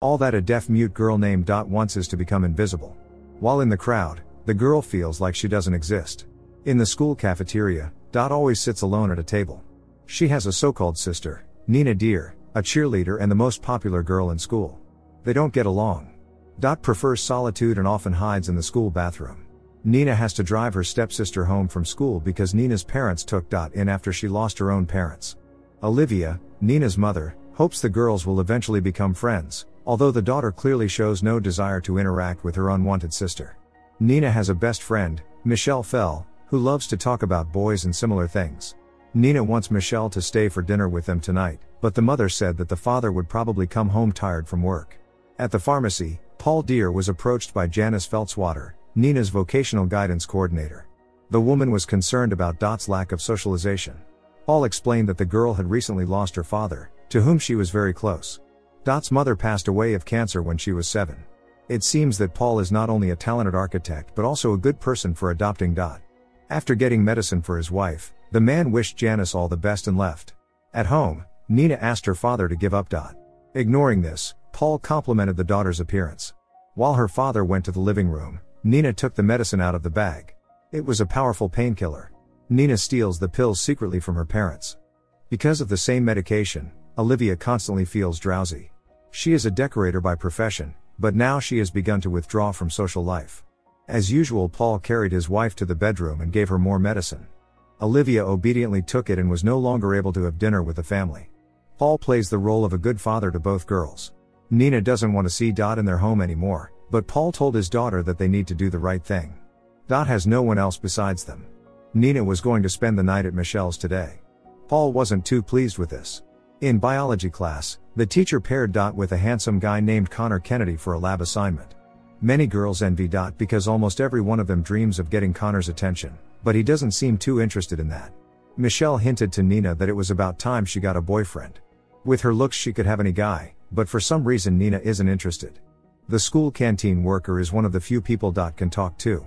All that a deaf-mute girl named Dot wants is to become invisible. While in the crowd, the girl feels like she doesn't exist. In the school cafeteria, Dot always sits alone at a table. She has a so-called sister, Nina Deer, a cheerleader and the most popular girl in school. They don't get along. Dot prefers solitude and often hides in the school bathroom. Nina has to drive her stepsister home from school because Nina's parents took Dot in after she lost her own parents. Olivia, Nina's mother, hopes the girls will eventually become friends, although the daughter clearly shows no desire to interact with her unwanted sister. Nina has a best friend, Michelle Fell, who loves to talk about boys and similar things. Nina wants Michelle to stay for dinner with them tonight, but the mother said that the father would probably come home tired from work. At the pharmacy, Paul Deere was approached by Janice Feltzwater, Nina's vocational guidance coordinator. The woman was concerned about Dot's lack of socialization. Paul explained that the girl had recently lost her father, to whom she was very close. Dot's mother passed away of cancer when she was 7. It seems that Paul is not only a talented architect but also a good person for adopting Dot. After getting medicine for his wife, the man wished Janice all the best and left. At home, Nina asked her father to give up Dot. Ignoring this, Paul complimented the daughter's appearance. While her father went to the living room, Nina took the medicine out of the bag. It was a powerful painkiller. Nina steals the pills secretly from her parents. Because of the same medication, Olivia constantly feels drowsy. She is a decorator by profession, but now she has begun to withdraw from social life. As usual, Paul carried his wife to the bedroom and gave her more medicine. Olivia obediently took it and was no longer able to have dinner with the family. Paul plays the role of a good father to both girls. Nina doesn't want to see Dot in their home anymore, but Paul told his daughter that they need to do the right thing. Dot has no one else besides them. Nina was going to spend the night at Michelle's today. Paul wasn't too pleased with this. In biology class, the teacher paired Dot with a handsome guy named Connor Kennedy for a lab assignment. Many girls envy Dot because almost every one of them dreams of getting Connor's attention, but he doesn't seem too interested in that. Michelle hinted to Nina that it was about time she got a boyfriend. With her looks she could have any guy, but for some reason Nina isn't interested. The school canteen worker is one of the few people Dot can talk to.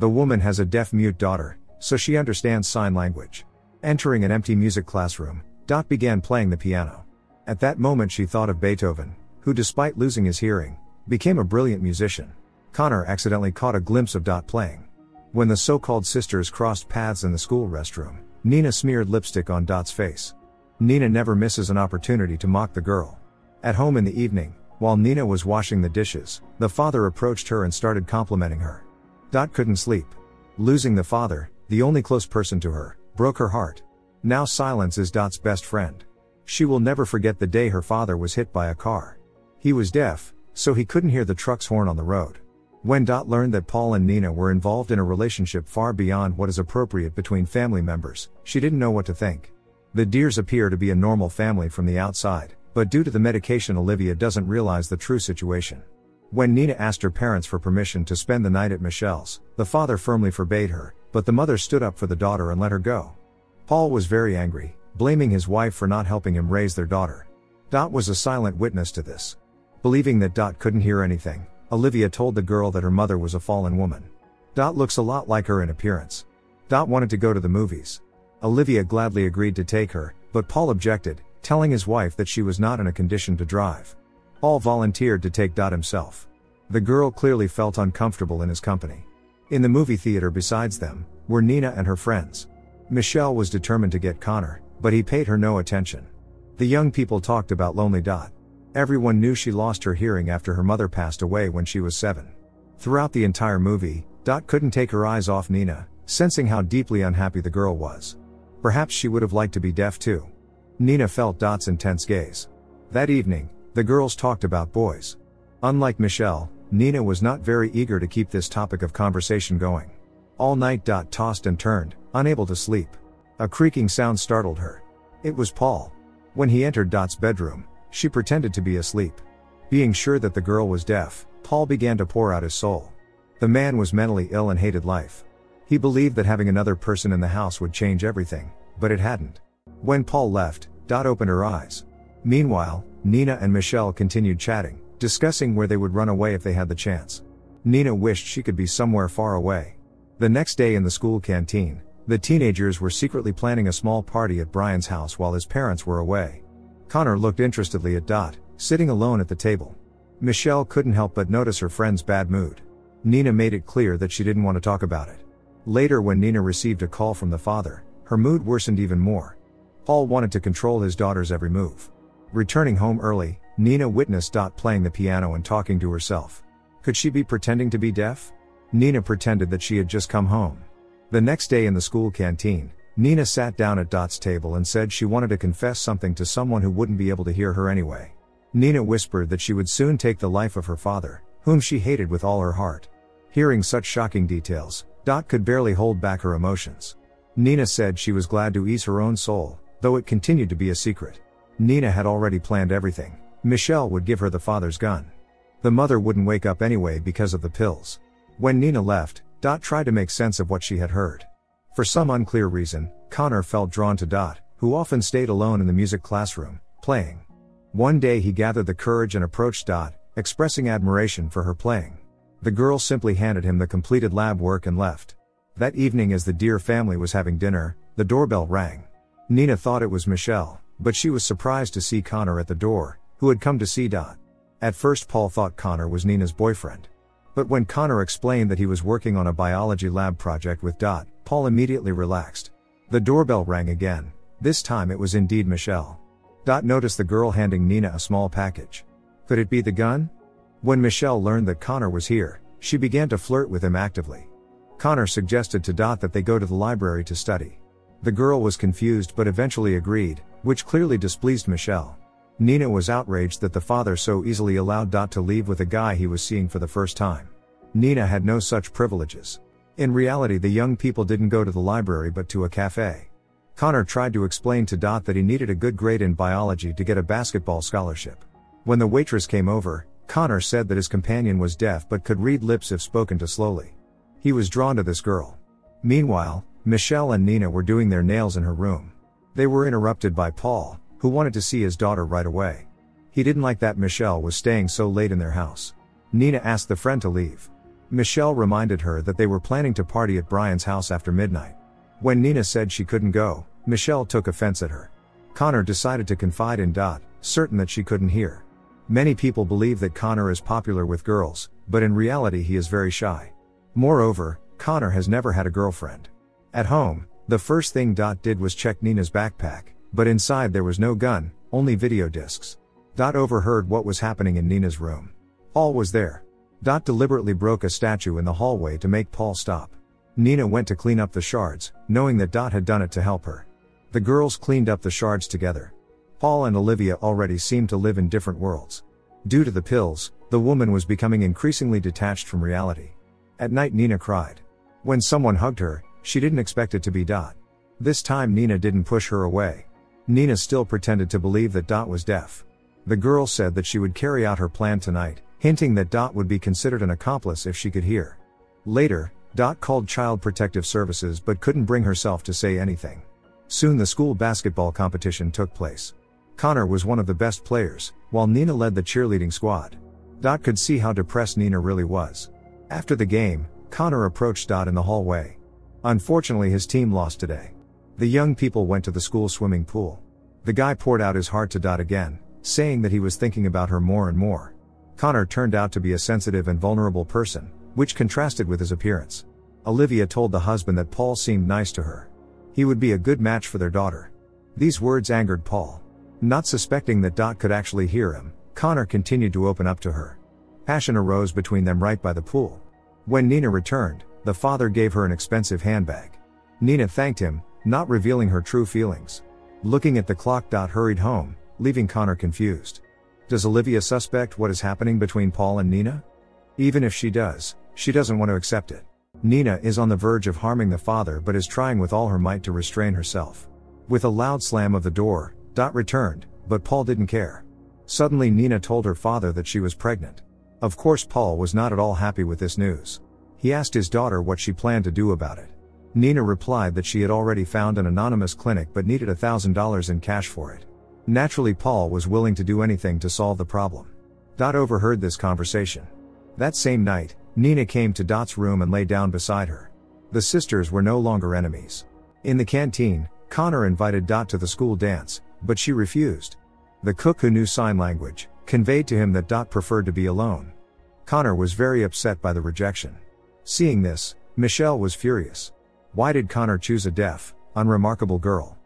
The woman has a deaf-mute daughter, so she understands sign language. Entering an empty music classroom, Dot began playing the piano. At that moment she thought of Beethoven, who despite losing his hearing, became a brilliant musician. Connor accidentally caught a glimpse of Dot playing. When the so-called sisters crossed paths in the school restroom, Nina smeared lipstick on Dot's face. Nina never misses an opportunity to mock the girl. At home in the evening, while Nina was washing the dishes, the father approached her and started complimenting her. Dot couldn't sleep. Losing the father, the only close person to her, broke her heart. Now silence is Dot's best friend. She will never forget the day her father was hit by a car. He was deaf, so he couldn't hear the truck's horn on the road. When Dot learned that Paul and Nina were involved in a relationship far beyond what is appropriate between family members, she didn't know what to think. The Deers appear to be a normal family from the outside, but due to the medication Olivia doesn't realize the true situation. When Nina asked her parents for permission to spend the night at Michelle's, the father firmly forbade her, but the mother stood up for the daughter and let her go. Paul was very angry, blaming his wife for not helping him raise their daughter. Dot was a silent witness to this. Believing that Dot couldn't hear anything, Olivia told the girl that her mother was a fallen woman. Dot looks a lot like her in appearance. Dot wanted to go to the movies. Olivia gladly agreed to take her, but Paul objected, telling his wife that she was not in a condition to drive. Paul volunteered to take Dot himself. The girl clearly felt uncomfortable in his company. In the movie theater besides them, were Nina and her friends. Michelle was determined to get Connor, but he paid her no attention. The young people talked about lonely Dot. Everyone knew she lost her hearing after her mother passed away when she was 7. Throughout the entire movie, Dot couldn't take her eyes off Nina, sensing how deeply unhappy the girl was. Perhaps she would have liked to be deaf too. Nina felt Dot's intense gaze. That evening, the girls talked about boys. Unlike Michelle, Nina was not very eager to keep this topic of conversation going. All night Dot tossed and turned, unable to sleep. A creaking sound startled her. It was Paul. When he entered Dot's bedroom, she pretended to be asleep. Being sure that the girl was deaf, Paul began to pour out his soul. The man was mentally ill and hated life. He believed that having another person in the house would change everything, but it hadn't. When Paul left, Dot opened her eyes. Meanwhile, Nina and Michelle continued chatting, discussing where they would run away if they had the chance. Nina wished she could be somewhere far away. The next day in the school canteen, the teenagers were secretly planning a small party at Brian's house while his parents were away. Connor looked interestedly at Dot, sitting alone at the table. Michelle couldn't help but notice her friend's bad mood. Nina made it clear that she didn't want to talk about it. Later, when Nina received a call from the father, her mood worsened even more. Paul wanted to control his daughter's every move. Returning home early, Nina witnessed Dot playing the piano and talking to herself. Could she be pretending to be deaf? Nina pretended that she had just come home. The next day in the school canteen, Nina sat down at Dot's table and said she wanted to confess something to someone who wouldn't be able to hear her anyway. Nina whispered that she would soon take the life of her father, whom she hated with all her heart. Hearing such shocking details, Dot could barely hold back her emotions. Nina said she was glad to ease her own soul, though it continued to be a secret. Nina had already planned everything. Michelle would give her the father's gun. The mother wouldn't wake up anyway because of the pills. When Nina left, Dot tried to make sense of what she had heard. For some unclear reason, Connor felt drawn to Dot, who often stayed alone in the music classroom, playing. One day he gathered the courage and approached Dot, expressing admiration for her playing. The girl simply handed him the completed lab work and left. That evening, as the Deer family was having dinner, the doorbell rang. Nina thought it was Michelle, but she was surprised to see Connor at the door, who had come to see Dot. At first Paul thought Connor was Nina's boyfriend. But when Connor explained that he was working on a biology lab project with Dot, Paul immediately relaxed. The doorbell rang again. This time it was indeed Michelle. Dot noticed the girl handing Nina a small package. Could it be the gun? When Michelle learned that Connor was here, she began to flirt with him actively. Connor suggested to Dot that they go to the library to study. The girl was confused but eventually agreed, which clearly displeased Michelle. Nina was outraged that the father so easily allowed Dot to leave with a guy he was seeing for the first time. Nina had no such privileges. In reality, the young people didn't go to the library but to a cafe. Connor tried to explain to Dot that he needed a good grade in biology to get a basketball scholarship. When the waitress came over, Connor said that his companion was deaf but could read lips if spoken to slowly. He was drawn to this girl. Meanwhile, Michelle and Nina were doing their nails in her room. They were interrupted by Paul, who wanted to see his daughter right away. He didn't like that Michelle was staying so late in their house. Nina asked the friend to leave. Michelle reminded her that they were planning to party at Brian's house after midnight. When Nina said she couldn't go, Michelle took offense at her. Connor decided to confide in Dot, certain that she couldn't hear. Many people believe that Connor is popular with girls, but in reality he is very shy. Moreover, Connor has never had a girlfriend. At home, the first thing Dot did was check Nina's backpack, but inside there was no gun, only video discs. Dot overheard what was happening in Nina's room. Paul was there. Dot deliberately broke a statue in the hallway to make Paul stop. Nina went to clean up the shards, knowing that Dot had done it to help her. The girls cleaned up the shards together. Paul and Olivia already seemed to live in different worlds. Due to the pills, the woman was becoming increasingly detached from reality. At night Nina cried. When someone hugged her, she didn't expect it to be Dot. This time Nina didn't push her away. Nina still pretended to believe that Dot was deaf. The girl said that she would carry out her plan tonight, hinting that Dot would be considered an accomplice if she could hear. Later, Dot called Child Protective Services but couldn't bring herself to say anything. Soon the school basketball competition took place. Connor was one of the best players, while Nina led the cheerleading squad. Dot could see how depressed Nina really was. After the game, Connor approached Dot in the hallway. Unfortunately, his team lost today. The young people went to the school swimming pool. The guy poured out his heart to Dot again, saying that he was thinking about her more and more. Connor turned out to be a sensitive and vulnerable person, which contrasted with his appearance. Olivia told the husband that Paul seemed nice to her. He would be a good match for their daughter. These words angered Paul. Not suspecting that Dot could actually hear him, Connor continued to open up to her. Passion arose between them right by the pool. When Nina returned, the father gave her an expensive handbag. Nina thanked him, not revealing her true feelings. Looking at the clock, Dot hurried home, leaving Connor confused. Does Olivia suspect what is happening between Paul and Nina? Even if she does, she doesn't want to accept it. Nina is on the verge of harming the father but is trying with all her might to restrain herself. With a loud slam of the door, Dot returned, but Paul didn't care. Suddenly Nina told her father that she was pregnant. Of course Paul was not at all happy with this news. He asked his daughter what she planned to do about it. Nina replied that she had already found an anonymous clinic but needed $1,000 in cash for it. Naturally, Paul was willing to do anything to solve the problem. Dot overheard this conversation. That same night, Nina came to Dot's room and lay down beside her. The sisters were no longer enemies. In the canteen, Connor invited Dot to the school dance, but she refused. The cook, who knew sign language, conveyed to him that Dot preferred to be alone. Connor was very upset by the rejection. Seeing this, Michelle was furious. Why did Connor choose a deaf, unremarkable girl?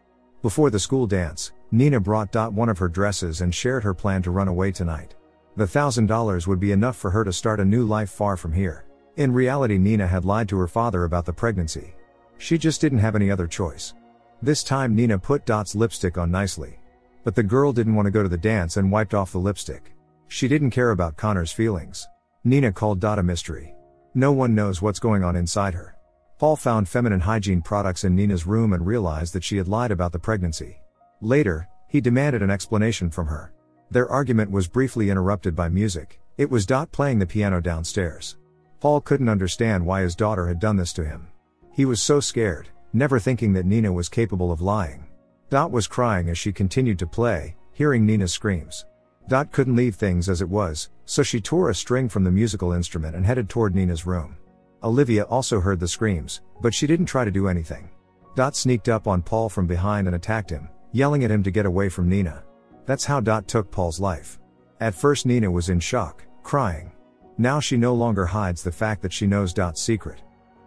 Before the school dance, Nina brought Dot one of her dresses and shared her plan to run away tonight. The $1,000 would be enough for her to start a new life far from here. In reality, Nina had lied to her father about the pregnancy. She just didn't have any other choice. This time Nina put Dot's lipstick on nicely. But the girl didn't want to go to the dance and wiped off the lipstick. She didn't care about Connor's feelings. Nina called Dot a mystery. No one knows what's going on inside her. Paul found feminine hygiene products in Nina's room and realized that she had lied about the pregnancy. Later, he demanded an explanation from her. Their argument was briefly interrupted by music. It was Dot playing the piano downstairs. Paul couldn't understand why his daughter had done this to him. He was so scared, never thinking that Nina was capable of lying. Dot was crying as she continued to play, hearing Nina's screams. Dot couldn't leave things as it was, so she tore a string from the musical instrument and headed toward Nina's room. Olivia also heard the screams, but she didn't try to do anything. Dot sneaked up on Paul from behind and attacked him, yelling at him to get away from Nina. That's how Dot took Paul's life. At first Nina was in shock, crying. Now she no longer hides the fact that she knows Dot's secret.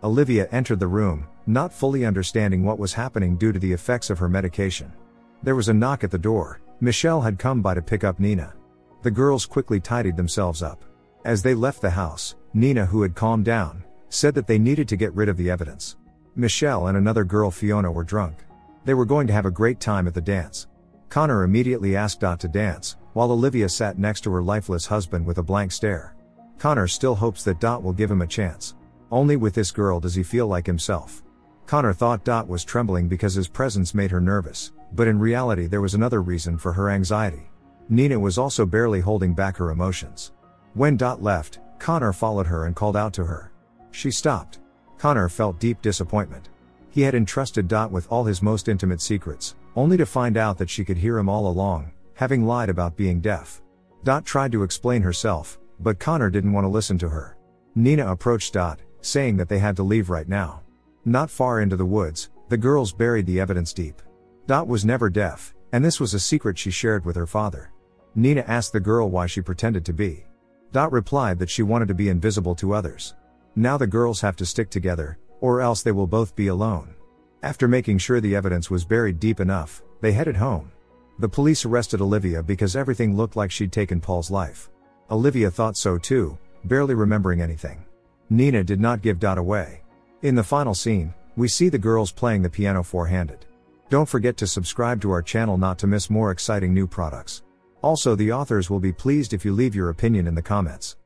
Olivia entered the room, not fully understanding what was happening due to the effects of her medication. There was a knock at the door. Michelle had come by to pick up Nina. The girls quickly tidied themselves up. As they left the house, Nina, who had calmed down, said that they needed to get rid of the evidence. Michelle and another girl, Fiona, were drunk. They were going to have a great time at the dance. Connor immediately asked Dot to dance, while Olivia sat next to her lifeless husband with a blank stare. Connor still hopes that Dot will give him a chance. Only with this girl does he feel like himself. Connor thought Dot was trembling because his presence made her nervous, but in reality there was another reason for her anxiety. Nina was also barely holding back her emotions. When Dot left, Connor followed her and called out to her. She stopped. Connor felt deep disappointment. He had entrusted Dot with all his most intimate secrets, only to find out that she could hear him all along, having lied about being deaf. Dot tried to explain herself, but Connor didn't want to listen to her. Nina approached Dot, saying that they had to leave right now. Not far into the woods, the girls buried the evidence deep. Dot was never deaf, and this was a secret she shared with her father. Nina asked the girl why she pretended to be. Dot replied that she wanted to be invisible to others. Now the girls have to stick together, or else they will both be alone. After making sure the evidence was buried deep enough, they headed home. The police arrested Olivia because everything looked like she'd taken Paul's life. Olivia thought so too, barely remembering anything. Nina did not give Dot away. In the final scene, we see the girls playing the piano four-handed. Don't forget to subscribe to our channel not to miss more exciting new products. Also, the authors will be pleased if you leave your opinion in the comments.